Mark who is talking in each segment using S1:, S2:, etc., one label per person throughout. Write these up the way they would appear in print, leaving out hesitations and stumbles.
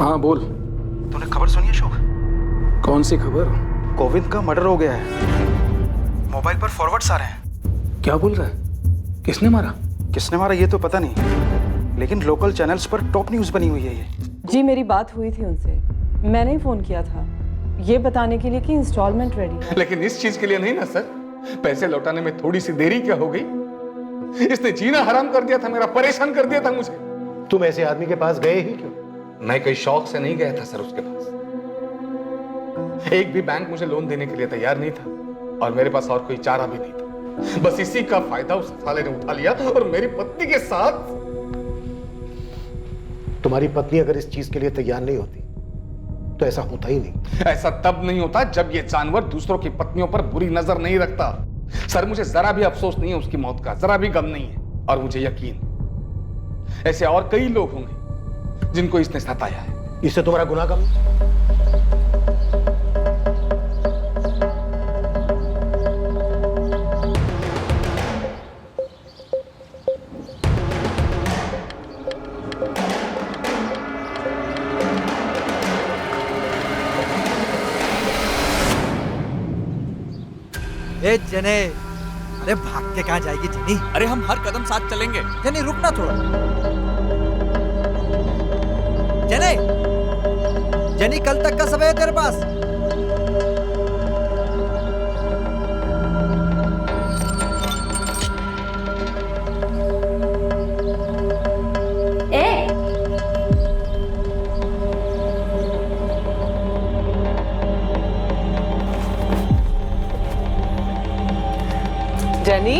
S1: हाँ बोल।
S2: तूने खबर सुनी है शोक?
S1: कौन सी खबर?
S2: गोविंद का मर्डर हो गया है। मोबाइल पर फॉरवर्ड्स आ रहे हैं।
S1: क्या बोल रहा है? किसने मारा?
S2: किसने मारा ये तो पता नहीं, लेकिन लोकल चैनल्स पर टॉप न्यूज बनी हुई है ये।
S3: जी मेरी बात हुई थी उनसे, मैंने ही फोन किया था ये बताने के लिए कि इंस्टॉलमेंट रेडी है।
S4: लेकिन इस चीज के लिए नहीं ना सर, पैसे लौटाने में थोड़ी सी देरी क्या हो गई? इसने जीना हराम कर दिया था मेरा, परेशान कर दिया था मुझे।
S5: तुम ऐसे आदमी के पास गए ही क्यों?
S4: मैं कोई शौक से नहीं गया था सर उसके पास। एक भी बैंक मुझे लोन देने के लिए तैयार नहीं था और मेरे पास और कोई चारा भी नहीं था। बस इसी का फायदा उस साले ने उठा लिया और मेरी पत्नी के साथ।
S5: तुम्हारी पत्नी अगर इस चीज के लिए तैयार नहीं होती तो ऐसा होता ही नहीं।
S4: ऐसा तब नहीं होता जब ये जानवर दूसरों की पत्नियों पर बुरी नजर नहीं रखता। सर मुझे जरा भी अफसोस नहीं है उसकी मौत का, जरा भी गम नहीं है। और मुझे यकीन ऐसे और कई लोग होंगे जिनको इसने सताया है।
S5: इससे तुम्हारा गुनाह कम?
S6: ए जने, अरे भाग के कहाँ जाएगी जनी?
S7: अरे हम हर कदम साथ चलेंगे।
S6: जनी रुकना थोड़ा। जने, जनी कल तक का समय है तेरे पास।
S3: जेनी,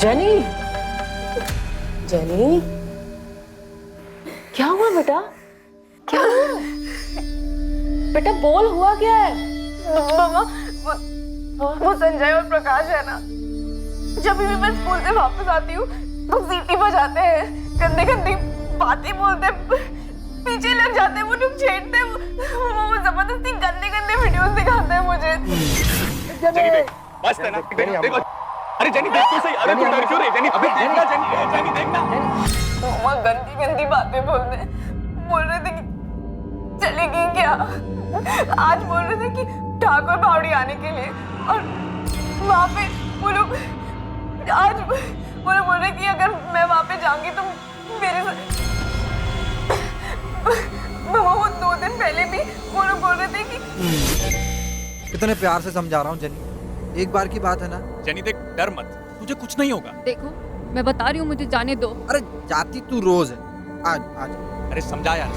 S3: जेनी, जेनी, क्या हुआ बेटा? क्या हुआ? बेटा बोल, हुआ क्या है?
S8: मामा, वो संजय और प्रकाश है ना, जब भी मैं स्कूल से वापस आती हूँ तो सीटी बजाते हैं, गंदी गंदी बातें बोलते, पीछे लग जाते हैं, वो लोग छेड़ते हैं, वो जबरदस्ती गंदे गंदे वीडियोस दिखाते हैं मुझे।
S4: जेनी देख, बस है ना, देखो। अरे जेनी देख तो सही, अरे तू डर क्यों रही जेनी? अबे देखना जेनी, जेनी देखना।
S8: वो गंदी गंदी बातें बोल रहे थे कि चली गई क्या? आज बोल रहे थे कि ठाकुर बावड़ी आने के लिए, और वहाँ पे वो लोग आज वो लोग बोल रहे कि अगर मैं वहाँ पे जाऊंगी तो मेरे वो 2 दिन पहले भी वो लोग बोल रहे थे कि
S6: कितने प्यार से समझा रहा हूँ जनी, एक बार की बात है ना।
S7: जेनी देख, डर मत, तुझे कुछ नहीं होगा।
S9: देखो मैं बता रही हूँ, मुझे जाने दो।
S6: अरे जाती तू रोज है, आज आज।
S7: अरे समझा यार,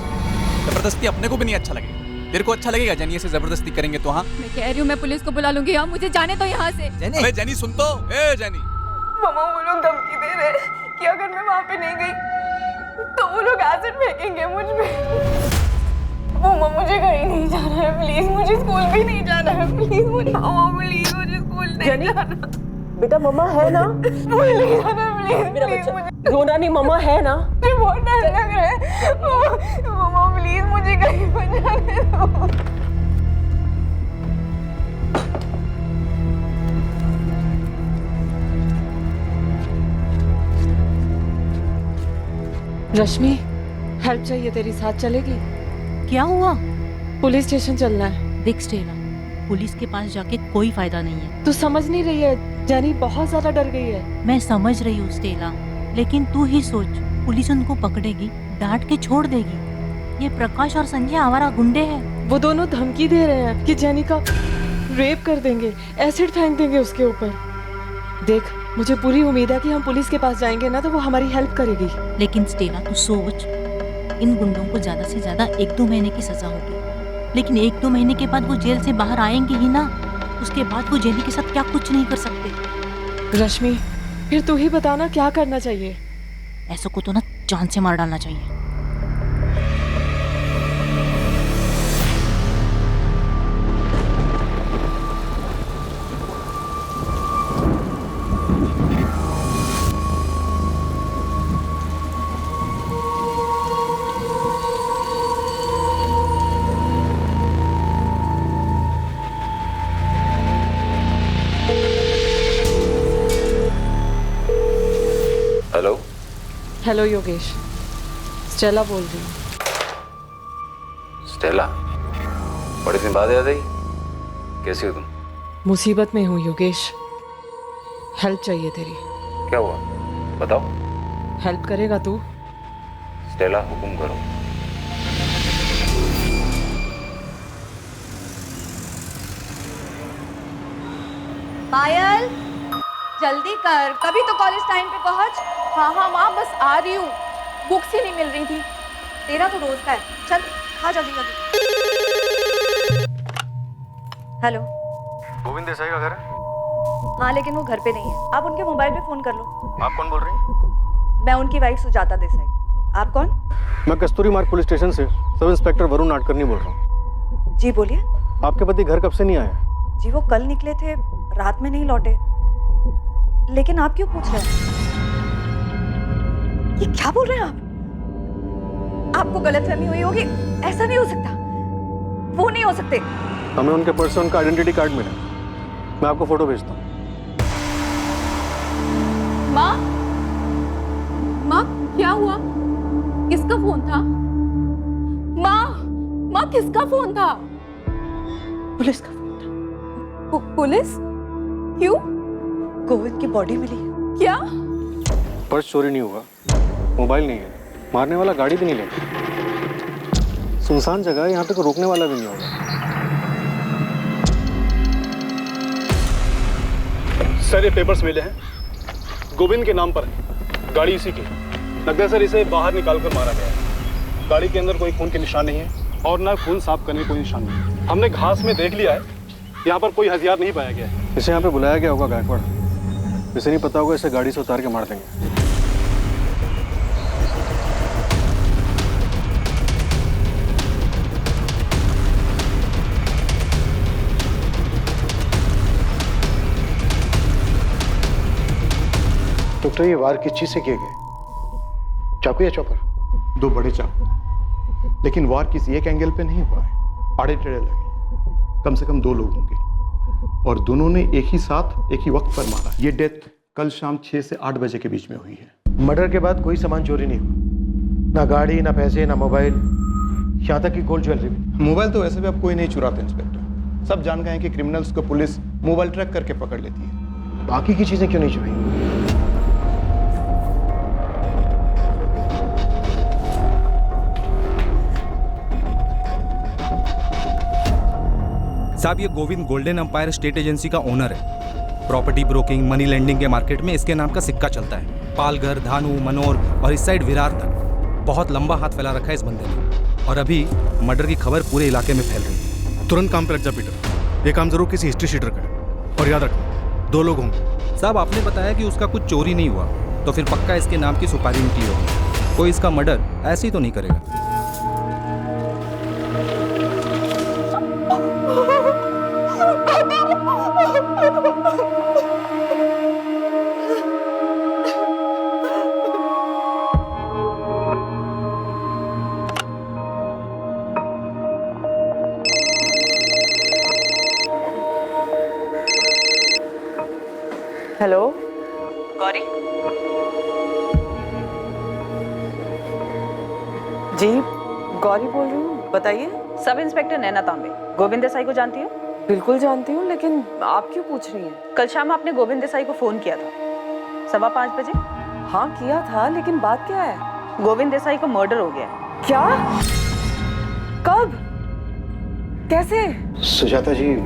S7: जबरदस्ती अपने को भी नहीं अच्छा लगेगा। तेरे को अच्छा लगेगा जेनी से जबरदस्ती करेंगे तो? हाँ
S9: मैं कह रही हूँ मैं पुलिस को बुला लूंगी। हाँ मुझे जाने दो यहाँ से।
S6: जेनी,
S7: अबे जेनी सुन तो, ए जेनी।
S8: मामा वो लोग धमकी दे रहे हैं कि अगर मैं वहाँ पे नहीं गई तो वो लोग एसिड फेंकेंगे मुझ पे। मामा मुझे कहीं नहीं जाना है, प्लीज मुझे स्कूल भी नहीं जाना है, प्लीज मुझे स्कूल नहीं जाना।
S3: बेटा मम्मा है ना?
S8: स्कूल नहीं जाना प्लीज,
S3: मेरा
S8: प्लीज
S3: बच्चा
S8: मुझे
S3: रोना नहीं, मम्मा है ना?
S8: मुझे बहुत डर लग रहा है। मामा प्लीज मुझे कहीं पर जाने दो।
S3: रश्मि, हेल्प चाहिए तेरी, साथ चलेगी?
S10: क्या हुआ?
S3: पुलिस स्टेशन चलना है।
S10: देख स्टेला, पुलिस के पास जाके कोई फायदा नहीं है।
S3: तू समझ नहीं रही है, जेनी बहुत ज्यादा डर गई है।
S10: मैं समझ रही हूँ स्टेला, लेकिन तू ही सोच, पुलिस उनको पकड़ेगी, डांट के छोड़ देगी। ये प्रकाश और संजय आवारा गुंडे हैं।
S3: वो दोनों धमकी दे रहे हैं कि जेनी का रेप कर देंगे, एसिड फेंक देंगे उसके ऊपर। देख, मुझे पूरी उम्मीद है कि हम पुलिस के पास जाएंगे ना तो वो हमारी हेल्प करेगी।
S10: लेकिन स्टेला तू सोच, इन गुंडों को ज्यादा से ज्यादा 1-2 महीने की सजा होगी, लेकिन 1-2 महीने के बाद वो जेल से बाहर आएंगे ही ना। उसके बाद वो जेनी के साथ क्या कुछ नहीं कर सकते।
S3: रश्मि, फिर तू ही बताना क्या करना चाहिए।
S10: ऐसा को तो ना जान से मार डालना चाहिए।
S11: हेलो
S3: हेलो योगेश, स्टेला बोल रही हूँ।
S11: स्टेला, बड़े दिन बाद याद आई। कैसी हो तुम?
S3: मुसीबत में हूँ योगेश, हेल्प चाहिए तेरी।
S11: क्या हुआ बताओ।
S3: हेल्प करेगा तू?
S11: स्टेला हुकुम करो।
S8: पायल, जल्दी कर, कभी तो कॉलेज टाइम पे पहुंच। हाँ माँ, बस आ रही हूँ। बुक्स ही नहीं मिल रही थी। तेरा तो रोज का है। चल खा जल्दी जल्दी। हेलो,
S2: गोविंद देसाई का घर है?
S8: हाँ लेकिन वो घर पे नहीं है। आप उनके मोबाइल पे फोन कर लो।
S2: आप कौन बोल रही हैं?
S8: मैं उनकी वाइफ सुजाता देसाई। आप कौन?
S5: मैं कस्तूरी मार्ग पुलिस स्टेशन से सब इंस्पेक्टर वरुण नाडकर्णी बोल रहा हूँ।
S8: जी बोलिए।
S5: आपके पति घर कब से नहीं आए?
S8: जी वो कल निकले थे, रात में नहीं लौटे। लेकिन आप क्यों पूछ रहे हैं? ये क्या बोल रहे हैं आप? आपको गलतफहमी हुई होगी। ऐसा नहीं हो सकता, वो नहीं हो सकते।
S5: हमें उनके पर्स से उनका आइडेंटिटी कार्ड मिला। मैं आपको फोटो भेजता हूँ।
S9: माँ, माँ क्या हुआ? किसका फोन था? माँ किसका फोन था?
S3: पुलिस का फोन था।
S9: पुलिस? क्यों?
S3: गोविंद की बॉडी मिली।
S9: क्या?
S5: पर्स चोरी नहीं हुआ, मोबाइल नहीं है, मारने वाला गाड़ी भी नहीं लेगा। सुनसान जगह है, यहाँ पे कोई रोकने वाला भी नहीं होगा।
S12: सर ये पेपर्स मिले हैं, गोविंद के नाम पर है, गाड़ी इसी की। लगता है सर इसे बाहर निकाल कर मारा गया है। गाड़ी के अंदर कोई खून के निशान नहीं है और ना खून साफ करने कोई निशान नहीं है। हमने घास में देख लिया है, यहाँ पर कोई हथियार नहीं पाया गया है।
S5: इसे यहाँ पे बुलाया गया होगा गायकवाड़। इसे नहीं पता होगा, इसे गाड़ी से उतार के मार देंगे। डॉक्टर ये वार किस चीज से किए गए? चाकू या चॉपर?
S13: दो बड़े चाकू, लेकिन वार किसी एक एंगल पे नहीं हुआ है, आड़े टेढ़े लगे। कम से कम 2 लोग होंगे और दोनों ने एक ही साथ एक ही वक्त पर मारा। ये डेथ कल शाम 6 से 8 बजे के बीच में हुई है।
S5: मर्डर के बाद कोई सामान चोरी नहीं हुआ, ना गाड़ी, ना पैसे, ना मोबाइल, यहाँ तक कि गोल्ड ज्वेलरी भी।
S13: मोबाइल तो वैसे भी अब कोई नहीं चुराता इंस्पेक्टर। सब जान गए हैं कि क्रिमिनल्स को पुलिस मोबाइल ट्रैक करके पकड़ लेती है।
S5: बाकी की चीजें क्यों नहीं चुराई?
S14: साहब ये Govind golden empire state agency का ओनर है। प्रॉपर्टी ब्रोकिंग, मनी लेंडिंग के मार्केट में इसके नाम का सिक्का चलता है। पालघर, धानु, मनोर और इस साइड विरार तक बहुत लंबा हाथ फैला रखा है इस बंदे ने। और अभी मर्डर की खबर पूरे इलाके में फैल रही है।
S12: तुरंत काम पे लग जा पीटर, ये काम जरूर किसी हिस्ट्री शीटर का है। और याद रखना 2 लोग होंगे।
S14: साहब आपने बताया कि उसका कुछ चोरी नहीं हुआ, तो फिर पक्का इसके नाम की सुपारी निकली होगी। कोई इसका मर्डर ऐसे ही तो नहीं करेगा।
S3: हेलो गौरी जी, गौरी बोल रही हूँ, बताइए।
S8: सब इंस्पेक्टर नैना तांबे, गोविंद देसाई को जानती हो?
S3: बिल्कुल जानती हूँ, लेकिन आप क्यों पूछ रही हैं?
S8: कल शाम आपने गोविंद देसाई को फोन किया था 5:15 बजे।
S3: हाँ किया था, लेकिन बात क्या है?
S8: गोविंद देसाई को मर्डर हो गया।
S3: क्या? कब? कैसे?
S5: सुजाता जी,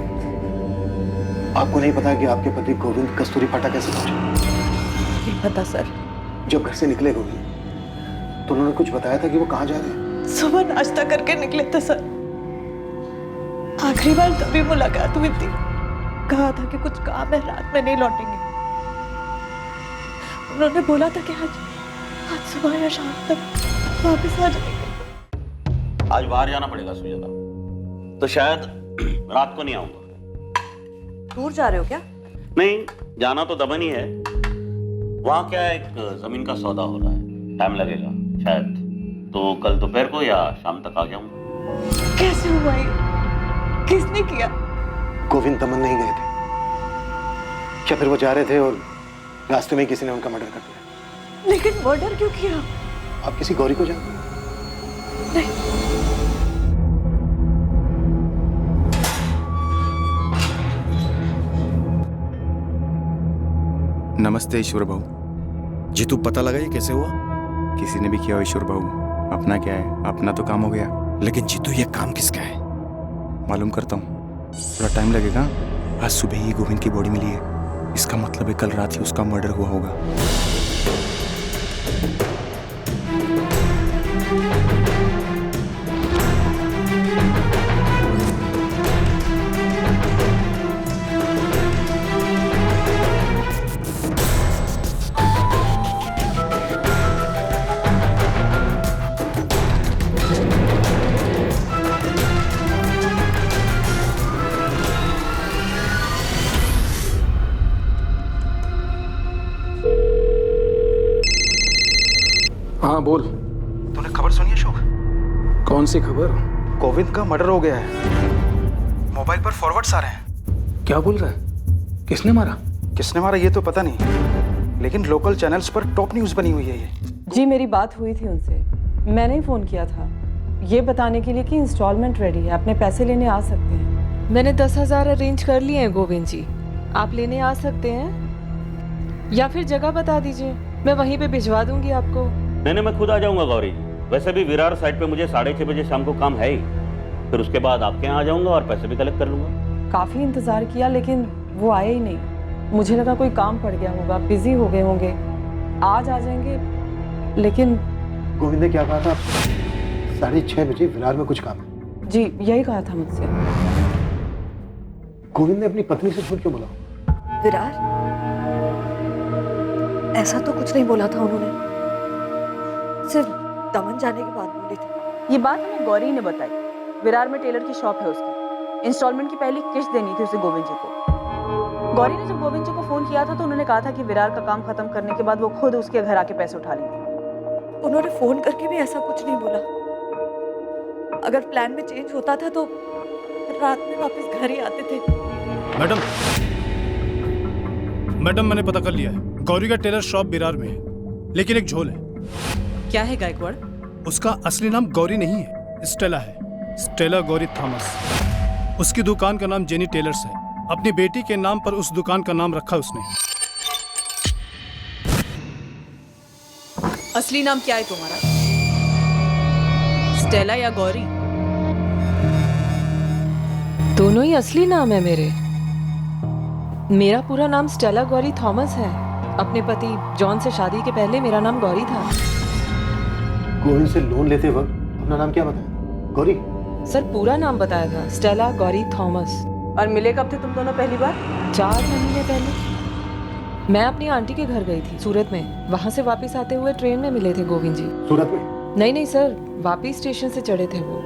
S5: आपको नहीं पता कि आपके पति गोविंद कस्तूरी फाटा कैसे पहुंचे?
S3: नहीं पता सर।
S5: जब घर से निकले गोविंद तो उन्होंने कुछ बताया था कि वो कहाँ जा रहे हैं?
S3: सुबह नाश्ता करके निकले थे सर। आखिरी बार तभी मुलाकात हुई थी। कहा था कि कुछ काम है, रात में नहीं लौटेंगे। उन्होंने बोला था कि आज सुबह या शाम तक वापस आ जाएंगे।
S15: आज बाहर जाना पड़ेगा सुजाता, तो शायद रात को नहीं आऊंगा।
S8: दूर जा रहे हो क्या?
S15: नहीं, जाना तो दमन ही है। वहां क्या है, एक जमीन का सौदा हो रहा है, टाइम लगेगा शायद, तो कल दोपहर को या शाम तक आ जाऊंगा।
S3: कैसे हुआ ये? किसने किया?
S5: गोविंद दमन नहीं गए थे क्या? फिर वो जा रहे थे और रास्ते में किसी ने उनका मर्डर कर दिया?
S8: लेकिन मर्डर क्यों किया?
S13: आप किसी गौरी को जानते हैं?
S2: नमस्ते ईश्वर भाऊ।
S16: जी तू पता लगा ये कैसे हुआ?
S2: किसी ने भी किया हो ईश्वर भाऊ, अपना क्या है, अपना तो काम हो गया।
S16: लेकिन जीतू ये काम किसका है?
S2: मालूम करता हूँ, थोड़ा टाइम लगेगा। आज सुबह ही गोविंद की बॉडी मिली है, इसका मतलब है कल रात ही उसका मर्डर हुआ होगा।
S1: हाँ बोल।
S2: तूने खबर सुनी अशोक?
S1: कौन सी खबर?
S2: गोविंद का मर्डर हो गया है। मोबाइल पर फॉरवर्ड्स आ रहे हैं।
S1: क्या बोल रहा है? किसने मारा?
S2: किसने मारा ये तो पता नहीं, लेकिन लोकल चैनल्स पर टॉप न्यूज़ बनी हुई है ये।
S3: जी मेरी बात हुई थी उनसे, मैंने ही फ़ोन किया था ये बताने के लिए कि इंस्टॉलमेंट रेडी है, अपने पैसे लेने आ सकते हैं। मैंने 10,000 अरेंज कर लिए हैं गोविंद जी, आप लेने आ सकते हैं या फिर जगह बता दीजिए, मैं वहीं पे भिजवा दूंगी आपको।
S15: नहीं, मैं खुद आ जाऊंगा गौरी। वैसे भी विरार साइड पे मुझे 6:30 बजे शाम को काम है ही, फिर उसके बाद आपके यहाँ आ जाऊंगा और पैसे भी कलेक्ट कर लूंगा।
S3: काफ़ी इंतज़ार किया लेकिन वो आए ही नहीं, मुझे लगा कोई काम पड़ गया होगा, बिजी हो गए होंगे, आज आ जाएंगे। लेकिन
S13: गोविंद ने क्या कहा था आपसे? 6:30 बजे विरार में कुछ काम है।
S3: जी यही कहा था मुझसे।
S13: गोविंद ने अपनी पत्नी से झूठ क्यों बोला?
S8: विरार? ऐसा तो कुछ नहीं बोला था उन्होंने, सिर्फ दमन जाने के बाद बोली थी।
S17: ये बात हमें गौरी ने बताई। विरार में टेलर की शॉप है उसकी, इंस्टॉलमेंट की पहली किश्त देनी थी उसे गोविंद जी को। गौरी ने जब गोविंद जी को फोन किया था तो उन्होंने कहा था कि विरार का काम खत्म करने के बाद वो खुद उसके घर आके पैसे उठा लेंगे।
S8: उन्होंने फोन करके भी ऐसा कुछ नहीं बोला। अगर प्लान में चेंज होता था तो रात में वापस घर ही आते थे।
S12: मैडम मैंने पता कर लिया है, गौरी का टेलर शॉप विरार में है, लेकिन एक झोल है।
S17: क्या है गायकवाड़?
S12: उसका असली नाम गौरी नहीं है, स्टेला है, स्टेला गौरी थॉमस। उसकी दुकान का नाम जेनी टेलर्स है। अपनी बेटी के नाम पर उस दुकान का नाम रखा उसने।
S17: असली नाम क्या है तुम्हारा? स्टेला या गौरी?
S3: दोनों ही असली नाम है मेरे। मेरा पूरा नाम स्टेला गौरी थॉमस है। अपने पति जॉन से शादी के पहले मेरा नाम गौरी था।
S13: गोविंद से लोन लेते वक्त अपना नाम क्या बताया? गौरी?
S3: सर पूरा नाम बताया था, स्टेला गौरी थॉमस।
S17: और मिले कब थे तुम दोनों पहली बार?
S3: 4 महीने पहले। मैं अपनी आंटी के घर गई थी सूरत में, वहां से वापस आते हुए ट्रेन में मिले थे गोविंद जी।
S13: सूरत में?
S3: नहीं सर, वापी स्टेशन से चढ़े थे वो।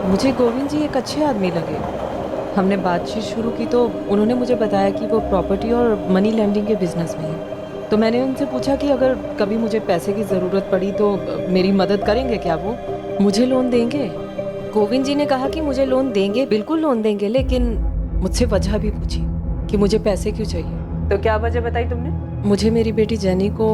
S3: मुझे गोविंद जी एक अच्छे आदमी लगे। हमने बातचीत शुरू की तो उन्होंने मुझे बताया कि वो प्रॉपर्टी और मनी लैंडिंग के बिजनेस में है। तो मैंने उनसे पूछा कि अगर कभी मुझे पैसे की ज़रूरत पड़ी तो मेरी मदद करेंगे क्या? वो मुझे लोन देंगे? गोविंद जी ने कहा कि मुझे लोन देंगे, बिल्कुल लोन देंगे, लेकिन मुझसे वजह भी पूछी कि मुझे पैसे क्यों चाहिए।
S17: तो क्या वजह बताई तुमने?
S3: मुझे मेरी बेटी जेनी को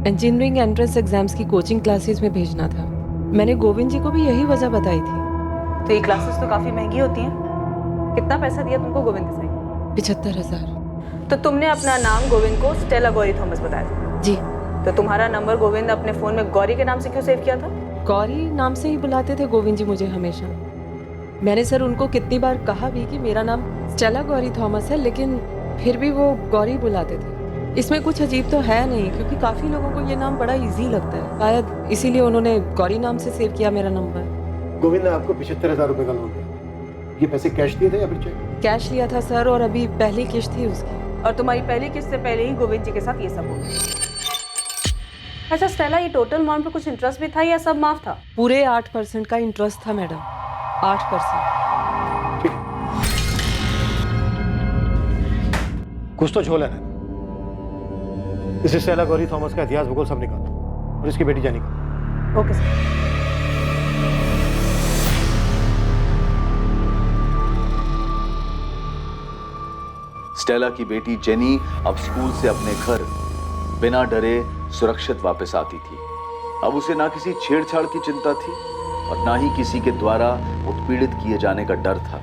S3: इंजीनियरिंग एंट्रेंस एग्जाम्स की कोचिंग क्लासेस में भेजना था। मैंने गोविंद जी को भी यही वजह बताई थी।
S17: तो ये क्लासेस तो काफी महंगी होती हैं। कितना पैसा दिया तुमको गोविंद के साथ?
S3: 75,000।
S17: तो तुमने अपना नाम गोविंद को स्टेला गौरी थॉमस बताया था?
S3: जी।
S17: तो तुम्हारा नंबर गोविंद अपने फोन में गौरी के नाम से क्यों सेव किया था?
S3: गौरी नाम से ही बुलाते थे गोविंद जी मुझे हमेशा। मैंने सर उनको कितनी बार कहा भी कि मेरा नाम स्टेला गौरी थॉमस है, लेकिन फिर भी वो गौरी बुलाते थे। इसमें कुछ अजीब तो है नहीं, क्योंकि काफी लोगों को ये नाम बड़ा इजी लगता है, शायद इसीलिए उन्होंने गौरी नाम से सेव किया मेरा नंबर।
S13: गोविंद ने आपको 75,000 रुपए का लोन दिया, ये पैसे कैश दिए थे या फिर चेक?
S3: कैश लिया था सर, और अभी पहली किश्त थी उसकी।
S17: और तुम्हारी पहली किश्त से पहले ही गोविंद जी के साथ ये सब हो गया। अच्छा स्टेला, ये टोटल अमाउंट पे कुछ इंटरेस्ट भी था या सब माफ था?
S3: पूरे 8% का इंटरेस्ट था मैडम, 8%।
S13: कुछ तो झोल है ना। इसे स्टेला गौरी थॉमस का इतिहास भूगोल सब निकालो, और इसकी बेटी जेनी का।
S17: Okay sir.
S18: स्टेला की बेटी जेनी अब स्कूल से अपने घर बिना डरे सुरक्षित वापस आती थी। अब उसे ना किसी छेड़छाड़ की चिंता थी और ना ही किसी के द्वारा उत्पीड़ित किए जाने का डर था।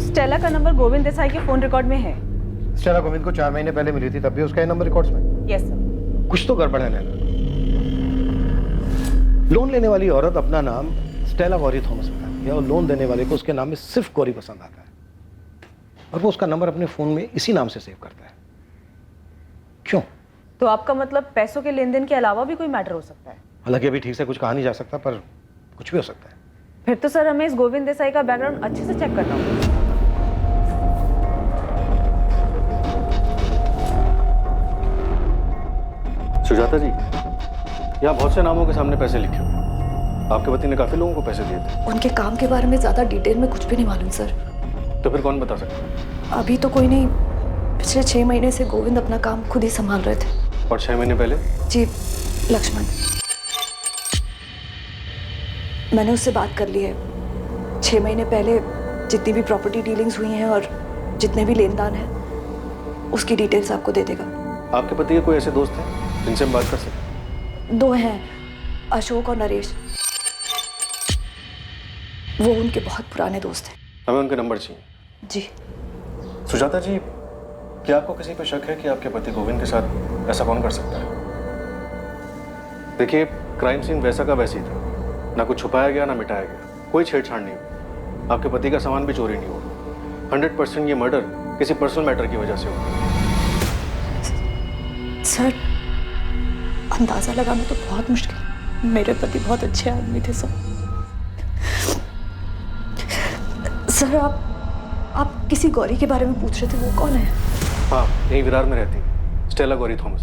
S17: स्टेला का नंबर गोविंद देसाई के फोन रिकॉर्ड में है।
S13: स्टेला गोविंद को 4 महीने पहले मिली थी, तब भी उसका ये नंबर रिकॉर्ड्स में।
S17: Yes sir.
S13: कुछ तो गड़बड़ है नैना। लोन लेने वाली औरत अपना नाम स्टेला गौरी थॉमस बताती है और लोन देने वाले को उसके नाम में सिर्फ गौरी पसंद आता है और वो उसका नंबर अपने फोन में इसी नाम से सेव करता है। क्यों?
S17: तो आपका मतलब पैसों के लेन देन के अलावा भी कोई मैटर हो सकता है?
S13: हालांकि अभी ठीक से कुछ कहा नहीं जा सकता, पर कुछ भी हो सकता है।
S17: फिर तो सर हमें इस गोविंद देसाई का बैकग्राउंड अच्छे से चेक करना होगा।
S5: सुजाता जी, यहाँ बहुत से नामों के सामने पैसे लिखे हुए। आपके पति ने काफी लोगों को पैसे दिए थे।
S19: उनके काम के बारे में ज्यादा डिटेल में कुछ भी नहीं मालूम सर।
S5: तो फिर कौन बता सकता?
S19: अभी तो कोई नहीं। पिछले 6 महीने से गोविंद अपना काम खुद ही संभाल रहे थे।
S5: और 6 महीने पहले?
S19: जी लक्ष्मण, मैंने उससे बात कर ली है। 6 महीने पहले जितनी भी प्रॉपर्टी डीलिंग्स हुई हैं और जितने भी लेन देन हैं उसकी डिटेल्स आपको दे देगा।
S5: आपके पति के कोई ऐसे दोस्त हैं जिनसे हम बात कर सकते?
S19: 2 हैं, अशोक और नरेश। वो उनके बहुत पुराने दोस्त हैं।
S5: हमें उनके नंबर चाहिए।
S19: जी।
S5: सुजाता जी, क्या आपको किसी पर शक है कि आपके पति गोविंद के साथ ऐसा कौन कर सकता है? देखिए, क्राइम सीन वैसा का वैसी था। ना कुछ छुपाया गया ना मिटाया गया, कोई छेड़छाड़ नहीं हुई। आपके पति का सामान भी चोरी नहीं हुआ। 100% ये मर्डर किसी पर्सनल मैटर की वजह से हुआ।
S19: सर, अंदाजा लगाना तो बहुत मुश्किल। मेरे पति बहुत अच्छे आदमी थे सर। सर, आप किसी गौरी के बारे में पूछ रहे थे, वो कौन है?
S5: हाँ, यही विरार में रहती है, स्टेला गौरी थॉमस।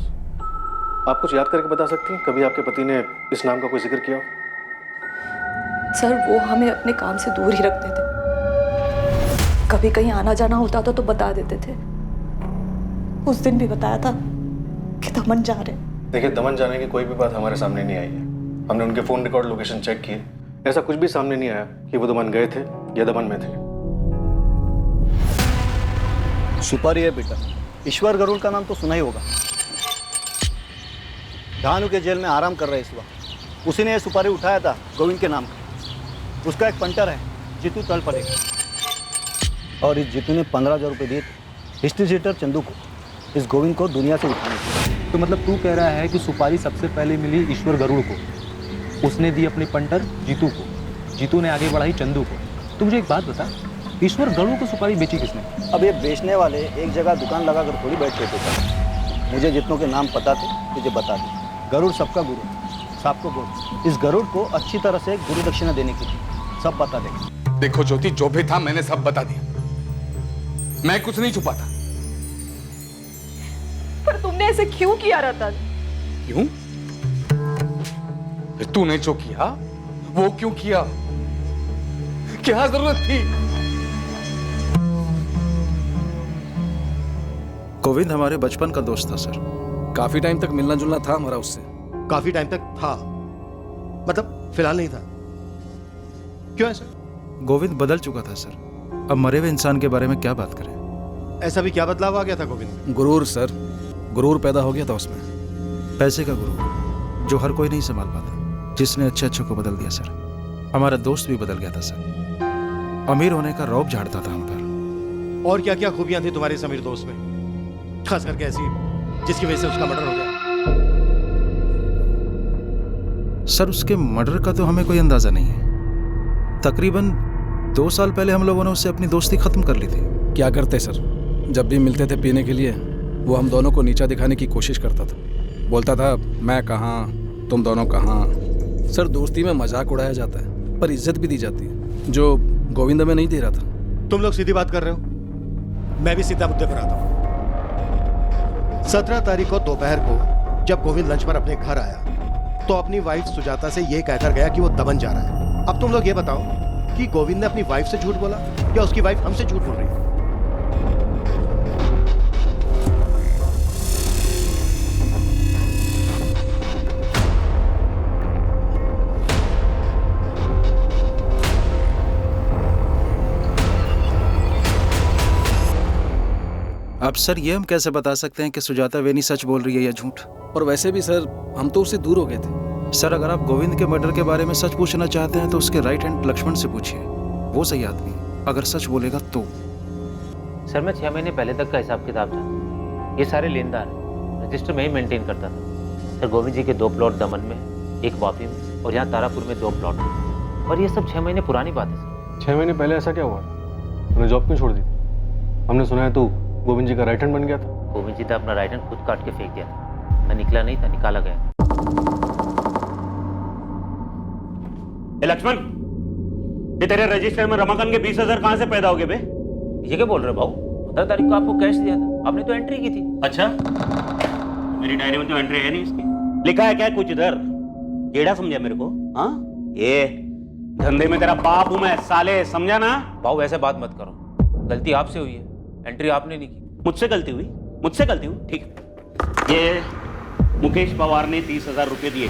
S5: आप कुछ याद करके बता सकती हैं कभी आपके पति ने इस नाम का कोई जिक्र किया?
S19: सर, वो हमें अपने काम से दूर ही रखते थे। कभी कहीं आना जाना होता था तो बता देते थे। उस दिन भी बताया था कि दमन जा रहे।
S5: देखिए, दमन जाने की कोई भी बात हमारे सामने नहीं आई है। हमने उनके फोन रिकॉर्ड लोकेशन चेक किए, ऐसा कुछ भी सामने नहीं आया कि वो दमन गए थे या दमन में थे।
S20: सुपारी है बेटा। ईश्वर गरुड़ का नाम तो सुना ही होगा। धानु के जेल में आराम कर रहे इस वक्त। उसी ने ये सुपारी उठाया था गोविंद के नाम का। उसका एक पंटर है जीतू तलपरे, और इस जीतू ने 15,000 रुपये दिए थे हिस्ट्री सीटर चंदू को इस गोविंद को दुनिया से उठाने के।
S14: तो मतलब तू कह रहा है कि सुपारी सबसे पहले मिली ईश्वर गरुड़ को, उसने दी अपनी पंटर जीतू को, जीतू ने आगे बढ़ाई चंदू को। तो मुझे एक बात बता, ईश्वर गरुड़ को सुपारी बेची किसने?
S20: अब ये बेचने वाले एक जगह दुकान लगा कर थोड़ी बैठ रहते थे। मुझे जितनों के नाम पता थे मुझे बता दे। गरुड़ सबका गुरु, सबको गुरु। इस गरुड़ को अच्छी तरह से गुरु दक्षिणा देने की थी, सब बता देगा।
S4: देखो ज्योति, जो भी था मैंने सब बता दिया। मैं कुछ नहीं छुपाता।
S17: पर तुमने ऐसे क्यों किया रतन?
S4: क्यों? फिर तूने जो किया वो क्यों किया? क्या जरूरत थी?
S16: गोविंद हमारे बचपन का दोस्त था सर।
S1: काफी टाइम तक मिलना जुलना था हमारा उससे।
S13: काफी टाइम तक था, मतलब फिलहाल नहीं था। क्यों ऐसा?
S16: गोविंद बदल चुका था सर। अब मरे हुए इंसान के बारे में क्या बात करें?
S13: ऐसा भी क्या बदलाव आ गया था गोविंद?
S1: गुरूर सर, गुरूर पैदा हो गया था उसमें।
S16: पैसे का गुरूर जो हर कोई नहीं संभाल पाता, जिसने अच्छे अच्छे को बदल दिया सर। हमारा दोस्त भी बदल गया था सर। अमीर होने का रौब झाड़ता था हम पर।
S13: और क्या क्या खूबियां थी तुम्हारे इस अमीर दोस्त में, खास करके ऐसी जिसकी वजह से उसका मर्डर हो गया?
S16: सर, उसके मर्डर का तो हमें कोई अंदाजा नहीं है। तकरीबन 2 साल पहले हम लोगों ने उससे अपनी दोस्ती खत्म कर ली थी।
S1: क्या करते सर, जब भी मिलते थे पीने के लिए वो हम दोनों को नीचा दिखाने की कोशिश करता था। बोलता था मैं कहाँ, तुम दोनों कहाँ। सर दोस्ती में मजाक उड़ाया जाता है पर इज्जत भी दी जाती है, जो गोविंद में नहीं दे रहा था।
S5: तुम लोग सीधी बात कर रहे हो, मैं भी सीधा मुद्दे पर आता हूँ। 17 तारीख को दोपहर को जब गोविंद लंच पर अपने घर आया तो अपनी वाइफ सुजाता से यह कहकर गया कि वो दमन जा रहा है। अब तुम लोग ये बताओ कि गोविंद ने अपनी वाइफ से झूठ बोला या उसकी वाइफ हमसे झूठ बोल रही है?
S16: अब सर ये हम कैसे बता सकते हैं कि सुजाता वेनी सच बोल रही है या झूठ?
S1: और वैसे भी सर हम तो उससे दूर हो गए थे।
S16: सर अगर आप गोविंद के मर्डर के बारे में सच पूछना चाहते हैं तो उसके राइट हैंड लक्ष्मण से पूछिए, वो सही आदमी है। अगर सच बोलेगा तो।
S21: सर मैं 6 महीने पहले तक का हिसाब किताब था। ये सारे लेनदार रजिस्टर में ही मेंटेन करता था। सर गोविंद जी के 2 प्लॉट दमन में, एक वापी में और यहाँ तारापुर में 2 प्लॉट। और ये सब 6 महीने पुरानी बात है सर।
S12: 6 महीने पहले ऐसा क्या हुआ? तूने जॉब क्यों छोड़ दी? हमने सुना है तू गोविंद जी का राइट हैंड बन गया था।
S21: गोविंद जी ने अपना राइट हैंड खुद काट के फेंक दिया था। मैं निकला नहीं था, निकाला गया।
S15: लक्ष्मण, ये तेरे रजिस्टर में रमाकांत के 20,000 कहां से पैदा हो गए बे?
S21: ये क्या बोल रहे हो भाऊ? 15 तारीख को आपको कैश दिया था, आपने तो एंट्री की थी।
S15: अच्छा, मेरी डायरी में तो एंट्री है नहीं इसकी। लिखा है क्या कुछ इधर? टेढ़ा समझा मेरे को? हाँ, ये धंधे में तेरा बाप हूं मैं साले, समझा ना?
S21: भाऊ ऐसे बात मत करो, गलती आपसे हुई है, एंट्री आपने नहीं की।
S15: मुझसे गलती हुई? मुझसे गलती हुई? ठीक है। ये मुकेश पवार ने 30,000 रुपए दिए।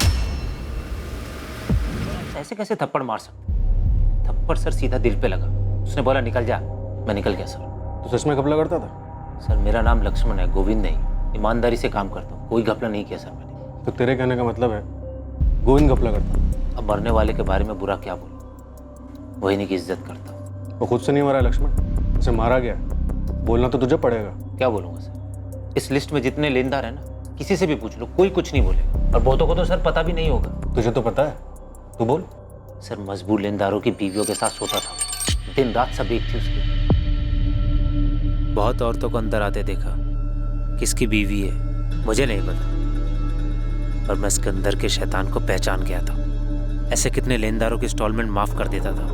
S21: ऐसे कैसे थप्पड़ मार सकते? थप्पड़ सर सीधा दिल पे लगा। उसने बोला निकल जा, मैं निकल गया सर।
S12: तो सच में घपला करता था?
S21: सर मेरा नाम लक्ष्मण है, गोविंद नहीं। ईमानदारी से काम करता हूँ, कोई घपला नहीं किया सर मैंने।
S12: तो तेरे कहने का मतलब है गोविंद घपला करता?
S21: अब मरने वाले के बारे में बुरा क्या बोलूं, वही नहीं की इज्जत करता।
S12: वो खुद से नहीं मरा है लक्ष्मण, उसे मारा गया। बोलना तो तुझे पड़ेगा।
S21: क्या बोलूंगा सर? इस लिस्ट में जितने लेनदार है ना, किसी से भी पूछ लो, कोई कुछ नहीं बोलेगा। और बहुतों को तो सर पता भी नहीं होगा।
S12: तुझे तो पता है, तू बोल।
S21: सर मजबूर लेनदारों की बीवियों के साथ सोता था, दिन रात सब एक थी उसकी। बहुत औरतों को अंदर आते देखा, किसकी बीवी है मुझे नहीं पता, पर मैं सिकंदर के शैतान को पहचान गया था। ऐसे कितने लेनदारों की इंस्टॉलमेंट माफ कर देता था।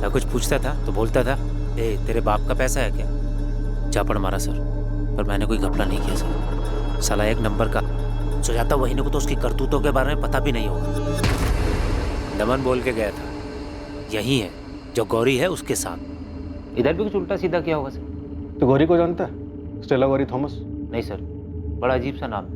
S21: मैं कुछ पूछता था तो बोलता था ए तेरे बाप का पैसा है क्या? झापड़ मारा सर, पर मैंने कोई घपला नहीं किया सर। साला 1 नंबर का। सुजाता वहीने को तो उसकी करतूतों के बारे में पता भी नहीं होगा। दमन बोल के गया था यही है जो गौरी है उसके साथ। इधर भी कुछ उल्टा सीधा किया होगा सर।
S12: तो गौरी को जानता है? Stella Gauri Thomas?
S21: नहीं सर, बड़ा अजीब सा नाम है,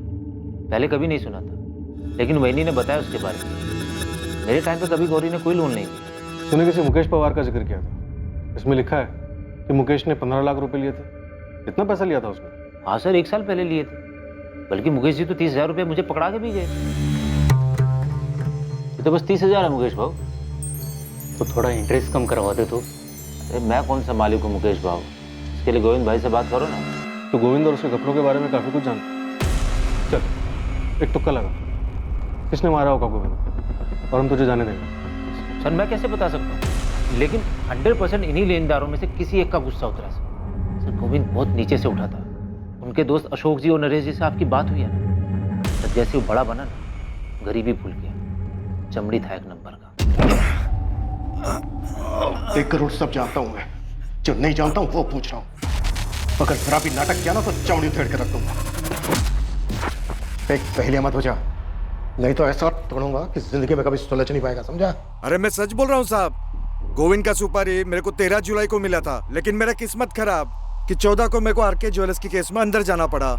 S21: पहले कभी नहीं सुना था, लेकिन वहीनी ने बताया उसके बारे में। मेरे टाइम पे कभी गौरी ने कोई लोन नहीं दी।
S12: तूने किसी मुकेश पवार का जिक्र किया था, इसमें लिखा है कि मुकेश ने 15 लाख रुपए लिए थे। कितना पैसा लिया था उसने?
S21: हाँ सर, 1 साल पहले लिए थे, बल्कि मुकेश जी तो 30,000 रुपये मुझे पकड़ा के भी गए। तो बस 30,000 है मुकेश भाव। तो थोड़ा इंटरेस्ट कम करवा दे तो। मैं कौन सा मालिक हूँ मुकेश भाव, इसके लिए गोविंद भाई से बात करो ना।
S12: तो गोविंद और उसके कपड़ों के बारे में काफी कुछ जानता। चल एक तुक्का लगा, किसने मारा होगा गोविंद, और हम तुझे जाने देंगे।
S21: सर मैं कैसे बता सकता हूँ, लेकिन 100% इन्हीं लेनदारों में से किसी एक का गुस्सा उतरा सर। गोविंद बहुत नीचे से उठा था। उनके दोस्त अशोक जी और नरेश जी से आपकी बात हुई है ना सर, जैसे वो बड़ा बना ना, गरीबी भूल गया, चमड़ी था 1 नंबर का।
S5: 1 करोड़ सब जानता हूं मैं, जो नहीं जानता हूं वो पूछ रहा हूं। अगर जरा भी नाटक किया ना तो चमड़ी उधेड़ के रख दूंगा। एक पहले मत हो जा, नहीं तो ऐसा तोड़ूंगा कि जिंदगी में कभी सुलझ नहीं पाएगा, समझा?
S22: अरे मैं सच बोल रहा हूँ साहब, गोविंद का सुपारी मेरे को 13 जुलाई को मिला था, लेकिन मेरा किस्मत खराब कि 14 को मेरे को आरके ज्वेलर्स की केस में अंदर जाना पड़ा।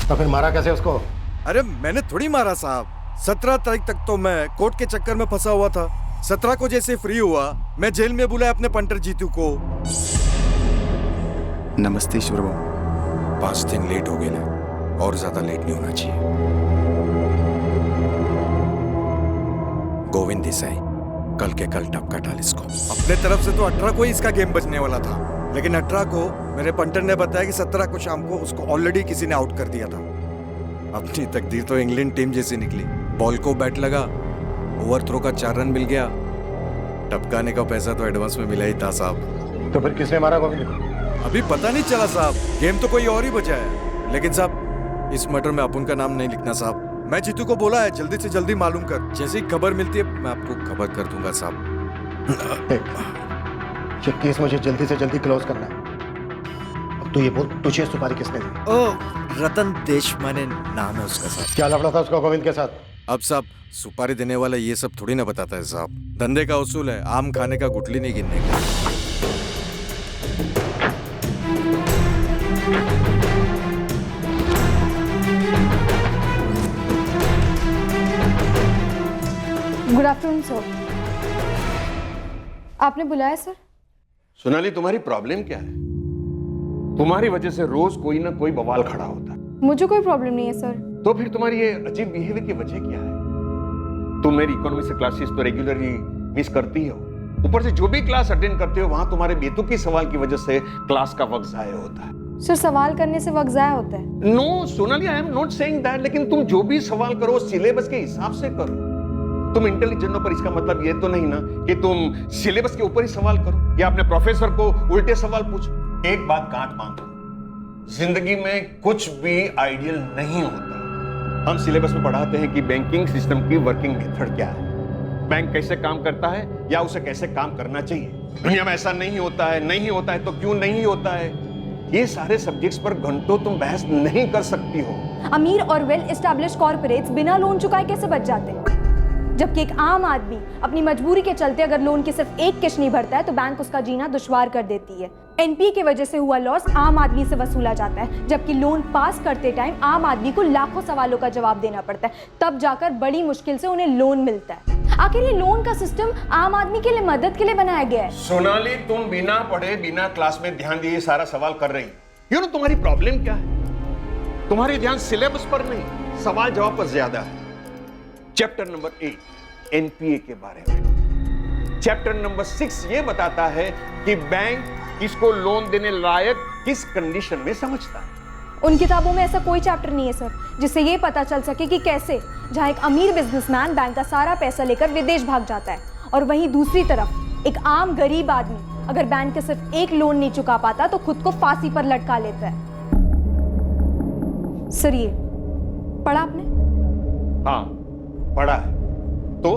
S5: तो फिर मारा कैसे उसको?
S22: अरे मैंने थोड़ी मारा साहब, 17 तारीख तक तो मैं कोर्ट के चक्कर में फंसा हुआ था। 17 को जैसे फ्री हुआ, मैं जेल में बुलाया अपने पंटर जीतू को।
S2: नमस्ते ईश्वर बाबू।
S22: 5 दिन लेट हो गए ना, और ज्यादा लेट नहीं होना चाहिए। गोविंद देसाई, कल के कल टपका डाल इसको। अपने तरफ से तो 18 को ही इसका गेम बचने वाला था, लेकिन 18 को मेरे पंटर ने बताया कि 17 को शाम को उसको ऑलरेडी किसी ने आउट कर दिया था। अपनी तकदीर तो इंग्लैंड टीम जैसी निकली। बॉल को बैट लगा, ओवर थ्रो का 4 रन मिल गया, टपकाने का पैसा तो एडवांस में मिला ही था साहब।
S13: तो फिर किसने मारा गोविंद को?
S22: अभी पता नहीं चला साहब, गेम तो कोई और ही बचा है। लेकिन साहब इस मर्डर में अपुन का नाम नहीं लिखना साहब। मैं जीतू को बोला है जल्दी से जल्दी मालूम कर, जैसे ही खबर मिलती है मैं आपको खबर कर दूंगा साहब।
S13: ये केस मुझे जल्दी से जल्दी क्लोज करना है। अब तो ये बोल, तुझे सुपारी किसने दी?
S22: ओ रतन देशमाने नाम है उसका साहब।
S13: क्या लफड़ा था उसका गोविंद के साथ?
S22: अब साहब सुपारी देने वाला ये सब थोड़ी ना बताता है साहब। धंधे का उसूल है, आम खाने का गुठली नहीं गिनने का।
S9: Good afternoon sir. आपने बुलाया सर?
S4: सोनाली, तुम्हारी प्रॉब्लम क्या है? तुम्हारी वजह से रोज कोई ना कोई बवाल खड़ा होता है।
S9: मुझे कोई प्रॉब्लम नहीं है सर।
S4: तो फिर तुम्हारी ये अजीब बिहेवियर की वजह क्या है? तुम मेरी इकोनॉमी से क्लासेस तो रेगुलरली मिस करती हो, ऊपर से जो भी क्लास अटेंड करते हो वहां तुम्हारे बेतुकी सवाल की वजह से क्लास का वक्त जाया होता है।
S9: सर सवाल करने से वक्त जाया होता है?
S4: No Sonali, I am not saying that, लेकिन तुम जो भी सवाल करो सिलेबस के हिसाब से करो। तुम इंटेलिजेंट हो पर इसका मतलब ये तो नहीं ना कि तुम सिलेबस के ऊपर ही सवाल करो या अपने प्रोफेसर को उल्टे सवाल पूछो। एक बात गांठ बांधो, जिंदगी में कुछ भी आइडियल नहीं होता। हम सिलेबस में पढ़ाते हैं कि बैंकिंग सिस्टम की वर्किंग मेथड क्या है, बैंक कैसे काम करता है या उसे कैसे काम करना चाहिए। दुनिया में ऐसा नहीं होता है, नहीं होता है तो क्यों नहीं होता है, ये सारे सब्जेक्ट्स पर घंटों तुम बहस नहीं कर सकती हो।
S9: अमीर और वेल एस्टैब्लिश्ड कॉर्पोरेट्स बिना लोन चुकाए कैसे बच जाते हैं, जबकि एक आम आदमी अपनी मजबूरी के चलते अगर लोन की सिर्फ एक किश्त नहीं भरता है तो बैंक उसका जीना दुश्वार कर देती है। एनपीए की वजह से हुआ लॉस आम आदमी से वसूला जाता है, जबकि लोन पास करते टाइम आम आदमी को लाखों सवालों का जवाब देना पड़ता है, तब जाकर बड़ी मुश्किल से उन्हें लोन मिलता है। आखिर ये लोन का सिस्टम आम आदमी के लिए मदद के लिए बनाया गया है।
S4: सोनाली, तुम बिना पढ़े बिना क्लास में ध्यान दिए सारा सवाल कर रही। यू नो तुम्हारी प्रॉब्लम क्या है? तुम्हारी ध्यान सिलेबस पर नहीं, सवाल जवाब पर ज्यादा है। चैप्टर नंबर 8 एनपीए के बारे में, चैप्टर नंबर 6 ये बताता है कि बैंक इसको लोन देने लायक किस कंडीशन में समझता है।
S9: उन किताबों में ऐसा कोई चैप्टर नहीं है सर जिससे ये पता चल सके कि कैसे जहां एक अमीर बिजनेसमैन बैंक का सारा पैसा लेकर विदेश भाग जाता है और वहीं दूसरी तरफ एक आम गरीब आदमी अगर बैंक के सिर्फ एक लोन नहीं चुका पाता तो खुद को फांसी पर लटका लेता है। सर ये पढ़ा आपने?
S4: हाँ पढ़ा है। तो